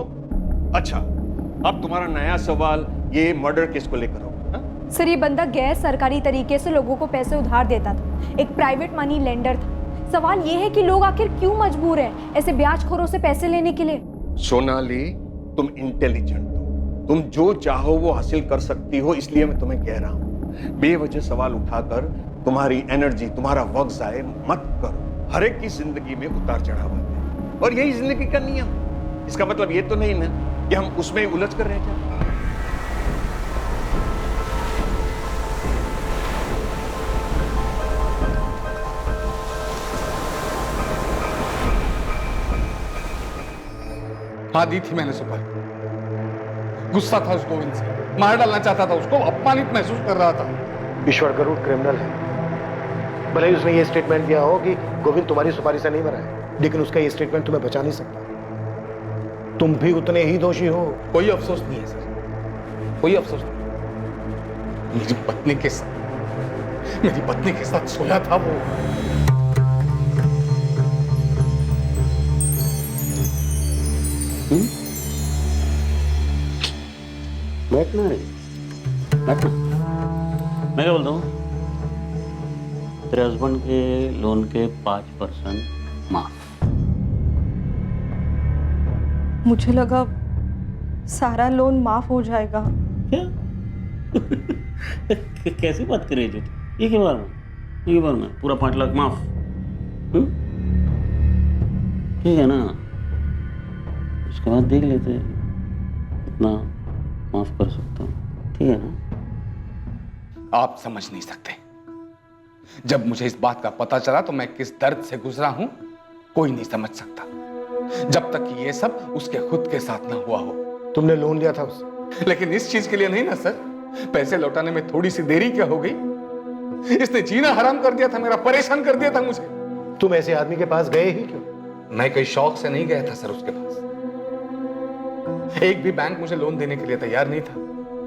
S4: अच्छा, अब तुम्हारा नया सवाल ये मर्डर केस को लेकर होगा।
S9: सर ये बंदा गैर सरकारी तरीके से लोगों को पैसे उधार देता था, एक प्राइवेट मनी लेंडर था। सवाल ये है कि लोग आखिर क्यों मजबूर हैं ऐसे ब्याजखोरों से पैसे लेने के लिए?
S4: सोनाली, तुम इंटेलिजेंट हो, तुम जो चाहो वो हासिल कर सकती हो, इसलिए मैं तुम्हें कह रहा हूं बेवजह सवाल उठाकर तुम्हारी एनर्जी, तुम्हारा वक्त जाए मत करो। हर एक की जिंदगी में उतार चढ़ाव आते हैं और यही जिंदगी का नियम। इसका मतलब ये तो नहीं ना कि हम उसमें उलझ कर रह जाए। हाँ दी थी मैंने सुपारी, गुस्सा था उस गोविंद से, मार डालना चाहता था उसको, अपमानित महसूस कर रहा था।
S13: ईश्वर गरुड़ क्रिमिनल है। भले ही उसने ये स्टेटमेंट दिया हो कि गोविंद तुम्हारी सुपारी से नहीं मरा है, लेकिन उसका ये स्टेटमेंट तुम्हें बचा नहीं सकता। तुम भी उतने ही दोषी हो।
S4: कोई अफसोस नहीं है सर, कोई अफसोस नहीं। मेरी पत्नी के साथ सोया था वो।
S15: बैठना रे, बैठना। मैं क्या बोलता हूँ, तेरे हस्बैंड के लोन के 5% माफ।
S9: मुझे लगा सारा लोन माफ हो जाएगा।
S15: क्या? कैसी बात कर रही थी? ये के बारे में पूरा 5 लाख माफ? ठीक है ना, उसके बाद देख लेते कितना माफ कर सकता हूँ। ठीक है ना?
S4: आप समझ नहीं सकते, जब मुझे इस बात का पता चला तो मैं किस दर्द से गुजरा हूं कोई नहीं समझ सकता, जब तक कि ये सब उसके खुद के साथ ना हुआ हो।
S13: तुमने लोन लिया था उससे?
S4: लेकिन इस चीज के लिए नहीं ना सर, पैसे लौटाने में थोड़ी सी देरी क्या हो गई? इसने जीना हराम कर दिया था मेरा, परेशान कर दिया था मुझे।
S13: तुम ऐसे आदमी के पास गए ही क्यों?
S4: मैं कोई शौक से नहीं गया था सर उसके पास, एक भी बैंक मुझे लोन देने के लिए तैयार नहीं था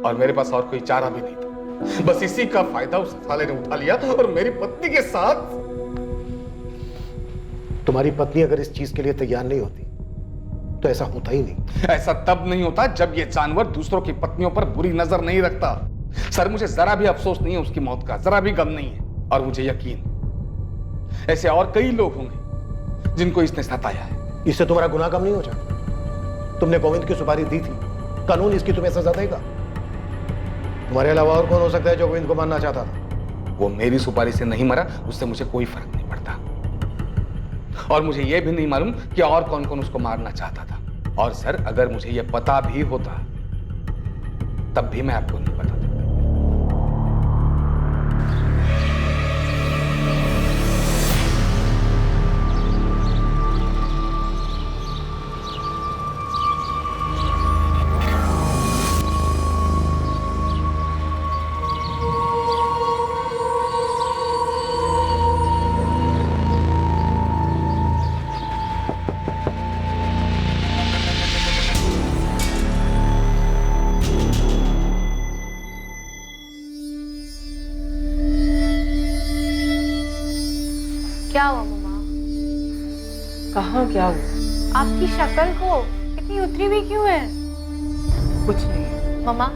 S4: और मेरे पास और कोई चारा भी नहीं था। बस इसी का फायदा उस साले ने उठा लिया और मेरी पत्नी के साथ।
S6: तुम्हारी पत्नी अगर इस चीज के लिए तैयार नहीं होती तो ऐसा होता ही नहीं।
S4: ऐसा तब नहीं होता जब ये जानवर दूसरों की पत्नियों पर बुरी नजर नहीं रखता। सर मुझे जरा भी अफसोस नहीं है उसकी मौत का, जरा भी गम नहीं है। और मुझे यकीन ऐसे और कई लोग होंगे जिनको इसने सताया है।
S6: इससे तुम्हारा गुनाह कम नहीं हो जाता। तुमने गोविंद की सुपारी दी थी, कानून इसकी तुम्हें सजा देगा। तुम्हारे अलावा और कौन हो सकता है जो गोविंद को मारना चाहता था?
S4: वो मेरी सुपारी से नहीं मरा, उससे मुझे कोई फर्क नहीं पड़ता। और मुझे यह भी नहीं मालूम कि और कौन कौन उसको मारना चाहता था। और सर अगर मुझे यह पता भी होता तब भी मैं आपको नहीं बताता।
S8: क्या हुआ मम्मा?
S3: कहाँ क्या हुआ?
S8: आपकी शक्ल को इतनी उतरी हुई क्यों है?
S3: कुछ नहीं।
S8: मम्मा,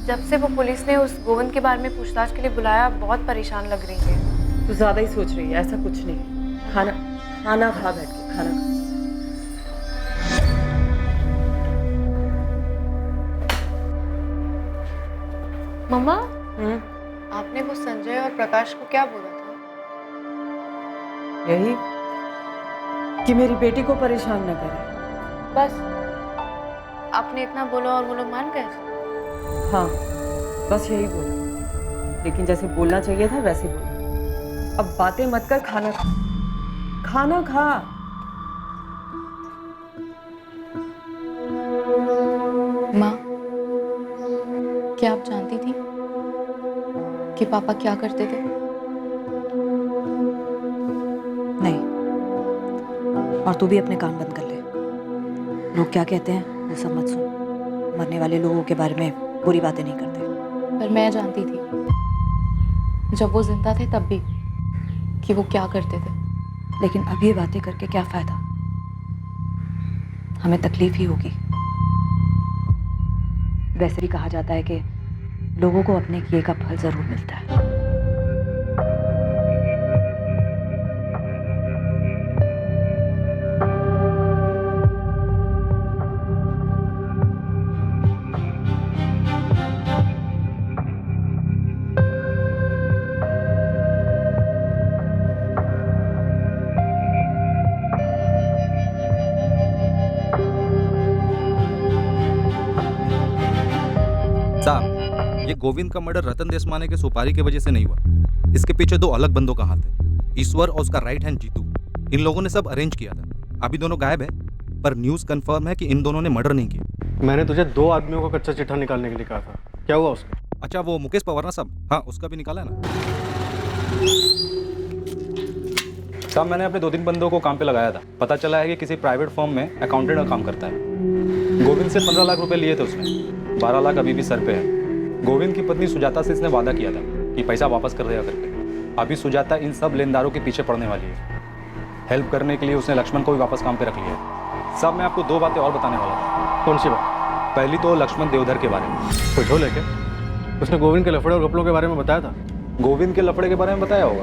S8: जब से वो पुलिस ने उस गोविंद के बारे में पूछताछ के लिए बुलाया, बहुत परेशान लग रही है।
S3: तू ज्यादा ही सोच रही है, ऐसा कुछ नहीं। खाना खाना खा, बैठ के खाना खा।
S8: मम्मा, आपने वो संजय और प्रकाश को क्या बोला था?
S3: यही कि मेरी बेटी को परेशान न करे।
S8: बस आपने इतना बोला और वो लोग मान गए?
S3: हाँ, बस यही बोला, लेकिन जैसे बोलना चाहिए था वैसे बोला। अब बातें मत कर, खाना खा। खाना खा।
S8: माँ, क्या आप जानती थी कि पापा क्या करते थे?
S19: नहीं, और तू भी अपने कान बंद कर ले। लोग क्या कहते हैं वो सब मत सुन। मरने वाले लोगों के बारे में बुरी बातें नहीं करते।
S8: पर मैं जानती थी जब वो जिंदा थे तब भी कि वो क्या करते थे।
S19: लेकिन अब ये बातें करके क्या फायदा? हमें तकलीफ ही होगी। वैसे भी कहा जाता है कि लोगों को अपने किए का फल जरूर मिलता है।
S14: साहब, ये गोविंद का मर्डर रतन देशमाने के सुपारी की वजह से नहीं हुआ। इसके पीछे दो अलग बंदों का हाथ है, ईश्वर और उसका राइट हैंड जीतू। इन लोगों ने सब अरेंज किया था। अभी दोनों गायब है, पर न्यूज़ कंफर्म है कि इन दोनों ने मर्डर नहीं किया।
S5: मैंने तुझे 2 आदमियों का कच्चा चिट्ठा निकालने के लिए कहा था, क्या हुआ उसका?
S14: अच्छा, वो मुकेश पवार ना साहब? हाँ, उसका भी निकाला है ना साहब। मैंने अपने 2-3 बंदों को काम पे लगाया था। पता चला है कि किसी प्राइवेट फर्म में अकाउंटेंट का काम करता है। गोविंद से 15 लाख रुपए लिए थे उसने, 12 लाख अभी भी सर पे है। गोविंद की पत्नी सुजाता से इसने वादा किया था कि पैसा वापस कर देगा करके। अभी सुजाता इन सब लेनदारों के पीछे पड़ने वाली है। हेल्प करने के लिए उसने लक्ष्मण को भी वापस काम पे रख लिया है। साहब, मैं आपको 2 बातें और बताने वाला था।
S5: कौन सी बात?
S14: पहली तो लक्ष्मण देवधर के बारे में।
S5: कुछ हो लेके उसने गोविंद के लफड़े और कपड़ों के बारे में बताया था।
S14: गोविंद के लफड़े के बारे में बताया होगा,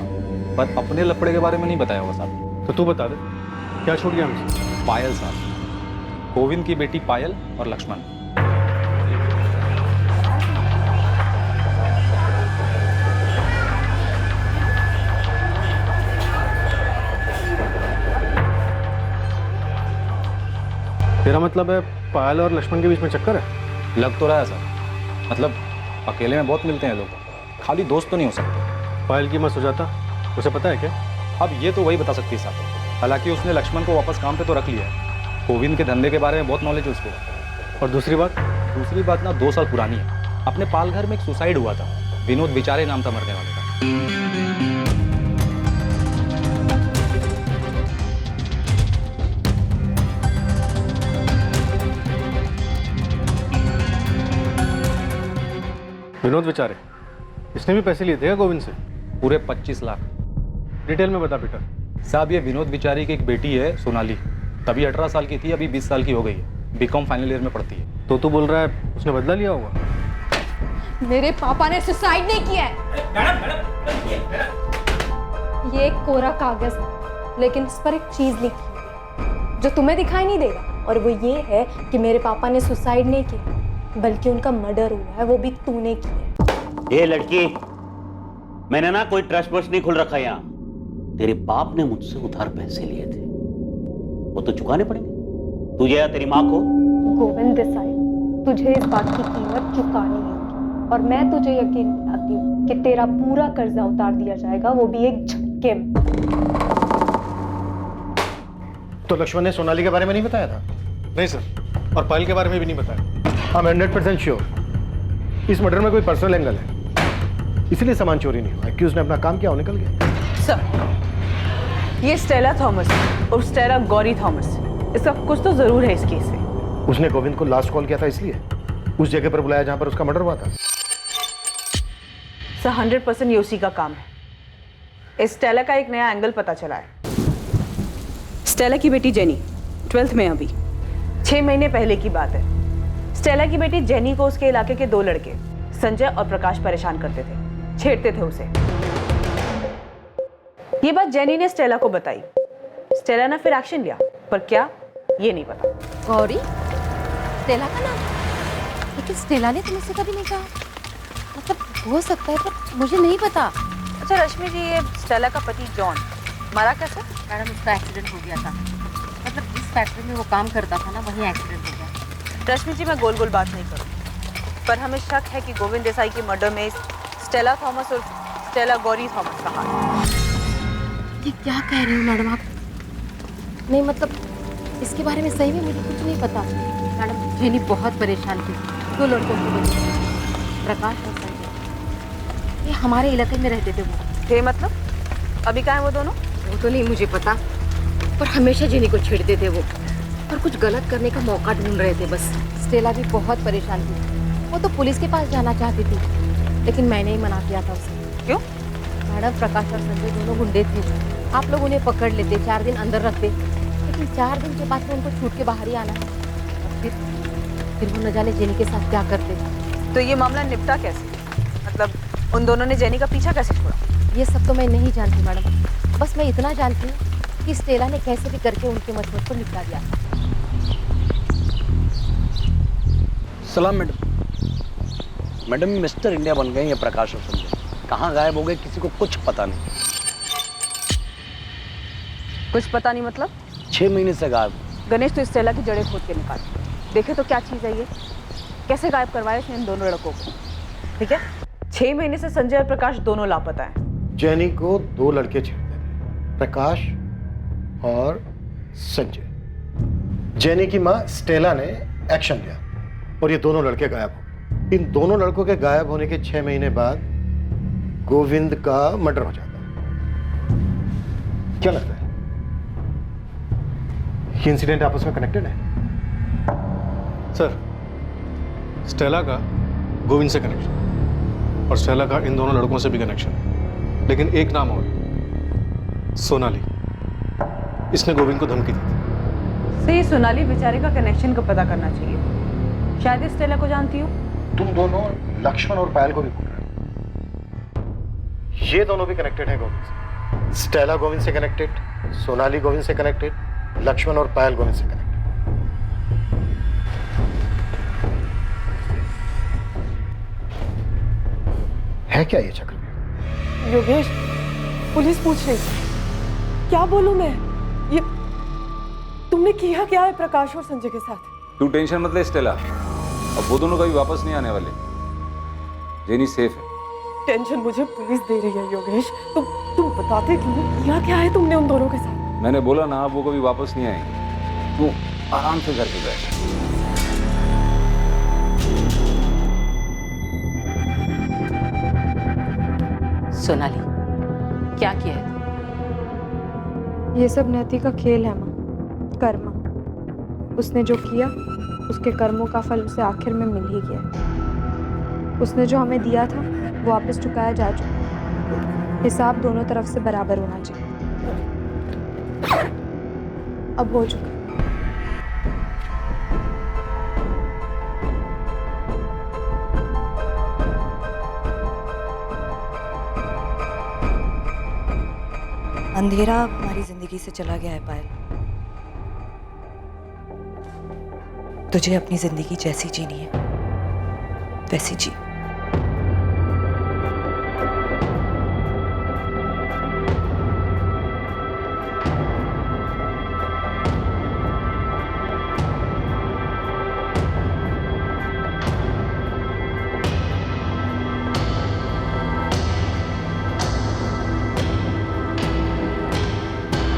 S14: पर अपने लफड़े के बारे में नहीं बताया होगा साहब।
S5: तो तू बता दे, क्या छूट गया हमसे?
S14: पायल साहब, गोविंद की बेटी पायल और लक्ष्मण।
S5: तेरा मतलब है पायल और लक्ष्मण के बीच में चक्कर है?
S14: लग तो रहा है सर। मतलब अकेले में बहुत मिलते हैं लोग, खाली दोस्त तो नहीं हो सकते।
S5: पायल की माँ सुजाता, उसे पता है क्या?
S14: अब ये तो वही बता सकती है साहब। हालांकि उसने लक्ष्मण को वापस काम पे तो रख लिया है। गोविंद के धंधे के बारे में बहुत नॉलेज है उसको।
S5: और दूसरी बात?
S14: दूसरी बात ना 2 साल पुरानी है। अपने पालघर में एक सुसाइड हुआ था, विनोद विचारे नाम था मरने वाले का।
S5: विनोद विचारे, इसने भी पैसे लिए थे क्या गोविंद से?
S14: पूरे 25 लाख।
S5: डिटेल में बता बेटा।
S14: साहब, ये विनोद विचारी की एक बेटी है सोनाली, तभी 18 साल की थी, अभी 20 साल की हो गई है, बीकॉम फाइनल ईयर में पढ़ती है।
S5: तो तू बोल रहा है उसने बदला लिया होगा?
S9: मेरे पापा ने सुसाइड नहीं किया है। ये एक कोरा कागज है, लेकिन इस पर एक चीज लिखी है जो तुम्हें दिखाई नहीं देगा, और वो ये है कि मेरे पापा ने सुसाइड नहीं किया, बल्कि उनका मर्डर हुआ है, वो भी तूने किया।
S15: ये लड़की, मैंने ना कोई ट्रस्ट वर्स्ट नहीं खुल रखा यहाँ। तेरे बाप ने मुझसे उधार पैसे लिए थे, वो तो चुकाने पड़ेंगे, तुझे या तेरी माँ को।
S9: गोविंद देसाई, तुझे इस बात की कीमत चुकानी होगी, और मैं तुझे यकीन दिलाती हूँ कि तेरा पूरा कर्जा उतार दिया जाएगा, वो भी एक झटके में।
S6: तो लक्ष्मण ने सोनाली के बारे में नहीं बताया था?
S5: नहीं सर, और पायल के बारे में भी नहीं बताया।
S6: I'm 100% श्योर इस मर्डर में कोई पर्सनल एंगल है, इसलिए सामान चोरी नहीं हुआ। एक्यूज ने अपना काम किया और निकल गया।
S17: सर, ये स्टेला थॉमस और स्टेला गौरी थॉमस, इसका कुछ तो जरूर है इस केस से।
S6: उसने गोविंद को लास्ट कॉल किया था, इसलिए उस जगह पर बुलाया जहां पर उसका मर्डर हुआ था।
S17: सर, 100% ये उसी का काम है। इस स्टेला का एक नया एंगल पता चला है। स्टेला की बेटी जेनी 12th में अभी 6 महीने पहले की बात है। स्टेला की बेटी जेनी को उसके इलाके के 2 लड़के संजय और प्रकाश परेशान करते थे, छेड़ते थे उसे। ये बात जेनी ने स्टेला को बताई। स्टेला ने फिर एक्शन लिया, पर क्या ये नहीं पता।
S7: गौरी, स्टेला का नाम? लेकिन स्टेला ने तुमसे कभी नहीं कहा। मतलब हो सकता है, पर मुझे नहीं पता।
S17: अच्छा रश्मि जी, ये स्टेला का पति जॉन मरा कैसे?
S7: मैडम, उसका एक्सीडेंट हो गया था। मतलब जिस फैक्ट्री में वो काम करता था ना, वहीं एक्सीडेंट हो गया।
S17: रश्मि जी, मैं गोल गोल बात नहीं करूँ, पर हमें शक है कि गोविंद देसाई की मर्डर में स्टेला थॉमस और स्टेला गौरी थॉमस का हाथ है।
S7: ये क्या कह रही हो मैडम आप? नहीं मतलब इसके बारे में सही में मुझे कुछ नहीं पता। मैडम, जेनी बहुत परेशान थी 2 लड़कों की वजह से, प्रकाश और संजय। ये हमारे इलाके में रहते थे वो।
S17: थे मतलब? अभी कहाँ है वो दोनों?
S7: वो तो नहीं मुझे पता, पर हमेशा जेनी को छेड़ते थे वो, और कुछ गलत करने का मौका ढूंढ रहे थे बस। स्टेला भी बहुत परेशान थी, वो तो पुलिस के पास जाना चाहती थी, लेकिन मैंने ही मना किया था उसे।
S17: क्यों?
S7: मैडम, प्रकाश और संजय दोनों गुंडे थे। आप लोग उन्हें पकड़ लेते, 4 दिन अंदर रखते, लेकिन 4 दिन के बाद में उनको छूट के बाहर ही आना है। और फिर वो न जाने जेनी के साथ क्या करते।
S17: तो ये मामला निपटा कैसे? मतलब उन दोनों ने जेनी का पीछा कैसे छोड़ा?
S7: ये सब तो मैं नहीं जानती मैडम, बस मैं इतना जानती हूँ कि स्टेला ने कैसे भी करके उनके मशवरे को निपटा दिया।
S10: सलाम मैडम। मैडम, मिस्टर इंडिया बन गए ये प्रकाश और संजय, कहाँ गायब हो गए किसी को कुछ पता नहीं।
S17: कुछ पता नहीं मतलब?
S10: 6 महीने से गायब।
S17: गणेश, तो स्टेला की जड़ें खोद के निकाल, देखे तो क्या चीज़ है ये, कैसे गायब करवाया इसने इन दोनों लड़कों को। ठीक है, 6 महीने से संजय और प्रकाश दोनों लापता हैं।
S6: जेनी को 2 लड़के छेड़ते थे, प्रकाश और संजय। जेनी की माँ स्टेला ने एक्शन लिया और ये दोनों लड़के गायब हो। इन दोनों लड़कों के गायब होने के 6 महीने बाद गोविंद का मर्डर हो जाता है। क्या लगता है ये इंसिडेंट आपस में कनेक्टेड है?
S5: सर, स्टेला का गोविंद से कनेक्शन और स्टेला का इन दोनों लड़कों से भी कनेक्शन है, लेकिन एक नाम और, सोनाली। इसने गोविंद को धमकी दी थी।
S17: से ये सोनाली बेचारे का कनेक्शन को पता करना चाहिए, शायद स्टेला को जानती हो।
S6: तुम दोनों लक्ष्मण और पायल को भी बोल रहे हो, ये दोनों भी कनेक्टेड हैं गोविंद से। स्टेला गोविंद से कनेक्टेड, सोनाली गोविंद से कनेक्टेड, लक्ष्मण और पायल गोविंद से कनेक्टेड। है क्या ये चक्र?
S3: योगेश, पुलिस पूछ रही थी। क्या बोलूं मैं? ये तुमने किया क्या है प्रकाश और संजय के साथ?
S11: तू टेंशन मत ले स्टेला, अब वो दोनों कभी वापस नहीं आने वाले। जेनी सेफ है।
S3: टेंशन मुझे पुलिस दे रही है योगेश। तुम बताते क्यों? किया क्या है तुमने उन दोनों के साथ?
S11: मैंने बोला ना, वो कभी वापस नहीं आएंगे, तू आराम से घर पे बैठ।
S7: सोनाली, क्या किया है?
S9: ये सब नियति का खेल है माँ, कर्म। उसने जो किया उसके कर्मों का फल उसे आखिर में मिल ही गया। उसने जो हमें दिया था वो वापस चुकाया जा चुका। हिसाब दोनों तरफ से बराबर होना चाहिए। अब हो चुका।
S19: अंधेरा हमारी जिंदगी से चला गया है पायल। तुझे अपनी जिंदगी जैसी जीनी है वैसी जी।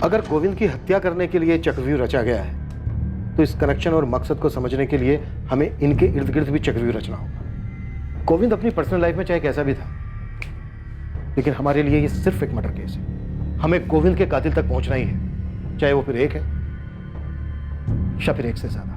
S6: अगर गोविंद की हत्या करने के लिए चक्रव्यूह रचा गया है तो इस कनेक्शन और मकसद को समझने के लिए हमें इनके इर्द गिर्द भी चक्रव्यूह रचना होगा। गोविंद अपनी पर्सनल लाइफ में चाहे कैसा भी था, लेकिन हमारे लिए ये सिर्फ एक मर्डर केस है। हमें गोविंद के कातिल तक पहुंचना ही है, चाहे वो फिर एक है या फिर एक से ज्यादा।